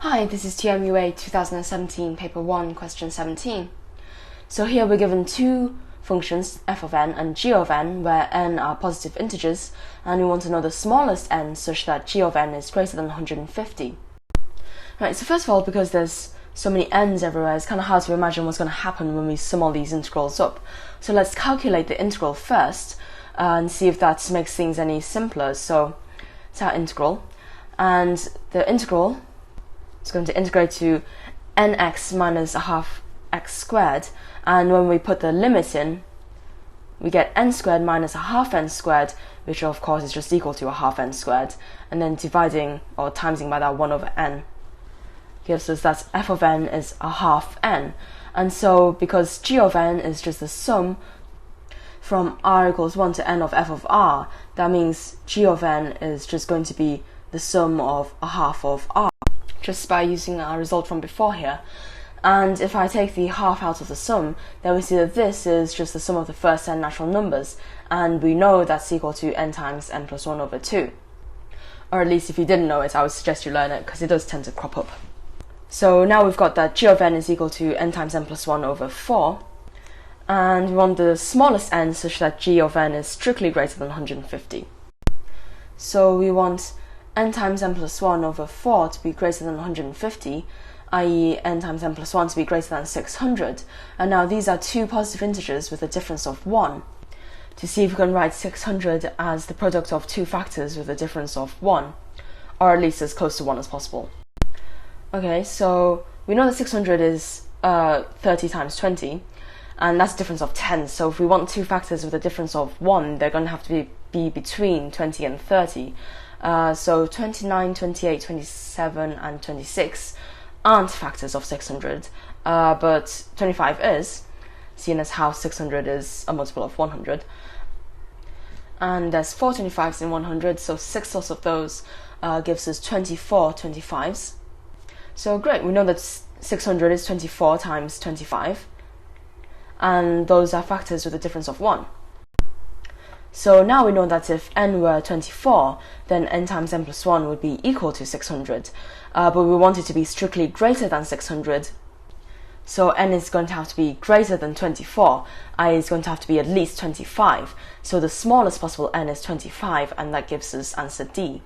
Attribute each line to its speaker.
Speaker 1: Hi, this is TMUA 2017 Paper 1, Question 17. So here we're given two functions, f of n and g of n, where n are positive integers, and we want to know the smallest n such that g of n is greater than 150. Right, so first of all, because there's so many n's everywhere, it's kind of hard to imagine what's going to happen when we sum all these integrals up. So let's calculate the integral first and see if that makes things any simpler. So it's our integral, and the integral is going to integrate to nx minus a half x squared, and when we put the limit in, we get n squared minus a half n squared, which of course is just equal to a half n squared, and then dividing or timesing by that 1 over n gives us that f of n is a half n. And so because g of n is just the sum from r equals 1 to n of f of r, that means g of n is just going to be the sum of a half of r, just by using our result from before here. And if I take the half out of the sum, then we see that this is just the sum of the first n natural numbers, and we know that's equal to n times n plus 1 over 2. Or at least if you didn't know it, I would suggest you learn it, because it does tend to crop up. So now we've got that g of n is equal to n times n plus 1 over 4, and we want the smallest n such that g of n is strictly greater than 150. So we want n times n plus 1 over 4 to be greater than 150, i.e. n times n plus 1 to be greater than 600. And now these are two positive integers with a difference of 1. To see if we can write 600 as the product of two factors with a difference of 1, or at least as close to 1 as possible. Okay, so we know that 600 is 30 times 20, and that's a difference of 10. So if we want two factors with a difference of 1, they're going to have to be between 20 and 30. So 29, 28, 27 and 26 aren't factors of 600, but 25 is, seeing as how 600 is a multiple of 100. And there's 4 25s in 100, so 6 lots of those gives us 24 25s. So great, we know that 600 is 24 times 25, and those are factors with a difference of 1. So now we know that if n were 24, then n times n plus 1 would be equal to 600, but we want it to be strictly greater than 600, so n is going to have to be greater than 24, i.e. is going to have to be at least 25, so the smallest possible n is 25, and that gives us answer D.